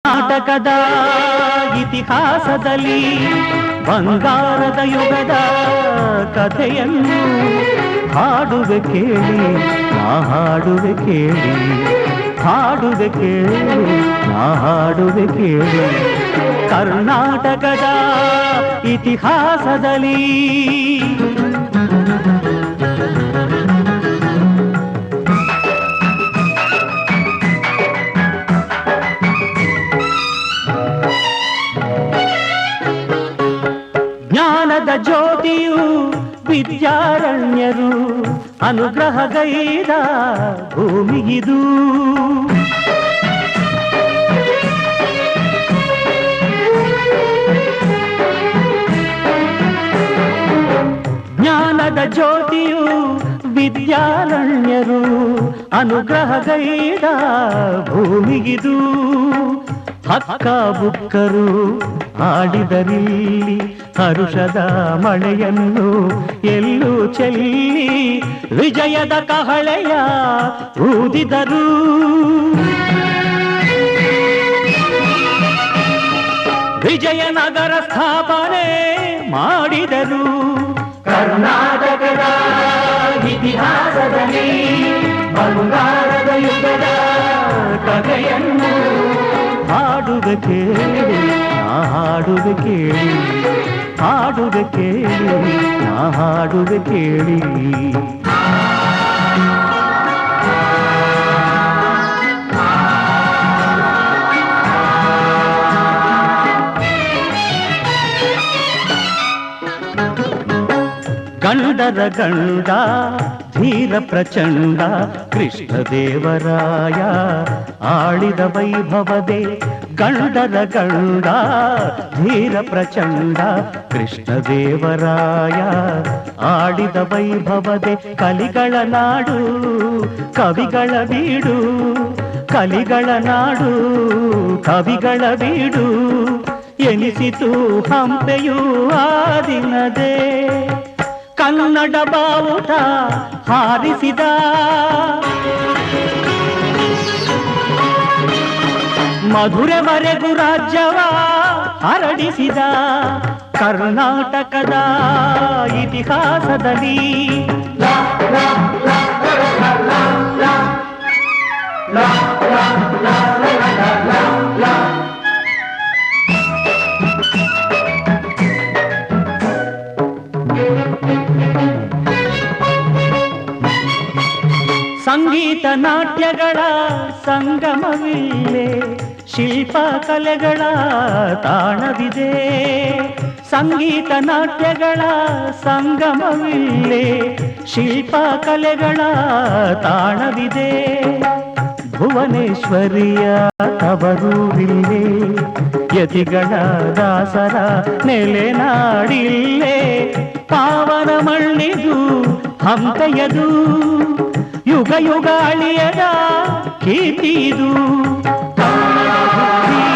ನಾಟಕದ ಇತಿಹಾಸದಲ್ಲಿ ಬಂಗಾರದ ಯುಗದ ಕಥೆಯನ್ನು ಹಾಡುವೆ ಕೇಳಿ, ನಾ ಹಾಡುವೆ ಕೇಳಿ, ಹಾಡುವೆ ಕೇಳಿ, ನಾ ಹಾಡುವೆ ಕೇಳಿ. ಕರ್ನಾಟಕದ ಇತಿಹಾಸದಲ್ಲಿ ಜ್ಞಾನದ ಜ್ಯೋತಿಯು ವಿದ್ಯಾರಣ್ಯರು ಅನುಗ್ರಹಗೈದ ಭೂಮಿಗಿದು. ಜ್ಞಾನದ ಜ್ಯೋತಿಯು ವಿದ್ಯಾರಣ್ಯರು ಅನುಗ್ರಹಗೈದ ಭೂಮಿಗಿದು. ಹಕ್ಕ ಬುಕ್ಕರು ಆಡಿದರಿಲ್ಲಿ ಹರುಷದ ಮಳೆಯನ್ನು ಎಲ್ಲೂ ಚೆಲ್ಲಿ ವಿಜಯದ ಕಹಳೆಯ ಊದಿದರು. ವಿಜಯನಗರ ಸ್ಥಾಪನೆ ಮಾಡಿದರು. ಕರ್ನಾಟಕದ ಇತಿಹಾಸದಲ್ಲಿ ಬಂಗಾರದ ಯುಗದ ಕಥೆಯನ್ನು ಹಾಡುವೆ ಕೇಳಿ, ನಾ ಹಾಡುವೆ ಕೇಳಿ, ಹಾಡುವೆ ಕೇಳಿ, ನಾ ಹಾಡುವೆ ಕೇಳಿ. ಗಂಡರ ಗಂಡ ಧೀರ ಪ್ರಚಂಡ ಕೃಷ್ಣದೇವರಾಯ ಆಳಿದ ವೈಭವದೆ. ಗಂಡರ ಗಂಡ ಧೀರ ಪ್ರಚಂಡ ಕೃಷ್ಣದೇವರಾಯ ಆಡಿದ ವೈಭವದೆ. ಕಲಿಗಳ ನಾಡು ಕವಿಗಳ ಬೀಡು, ಕಲಿಗಳ ನಾಡು ಕವಿಗಳ ಬೀಡು ಎನಿಸಿತು ಹಂಪೆಯೂ ಆ ದಿನದೇ. ಕನ್ನಡ ಬಾವುಟ ಹಾರಿಸಿದ ಮಧುರೆವರೆಗೂ ರಾಜ್ಯವ ಹರಡಿಸಿದ. ಕರ್ನಾಟಕದ ಇತಿಹಾಸದಲ್ಲಿ ಸಂಗೀತ ನಾಟ್ಯಗಳ ಸಂಗಮವಿಲ್ಲೇ, ಶಿಲ್ಪ ಕಲೆಗಳ ತಾಣವಿದೆ. ಸಂಗೀತ ನಾಟ್ಯಗಳ ಸಂಗಮವಿಲ್ಲೇ, ಶಿಲ್ಪ ಕಲೆಗಳ ತಾಣವಿದೆ. ಭುವನೇಶ್ವರಿಯ ತವರೂರಿಲ್ಲೇ, ಯತಿಗಳ ದಾಸರ ನೆಲೆನಾಡಿಲ್ಲೇ. ಪಾವನ ಮಣ್ಣಿದು ಹಂಪೆಯದು, ಯುಗ ಯುಗ ಅಳಿಯದ ಕೀರ್ತಿದು. ಕನ್ನಡ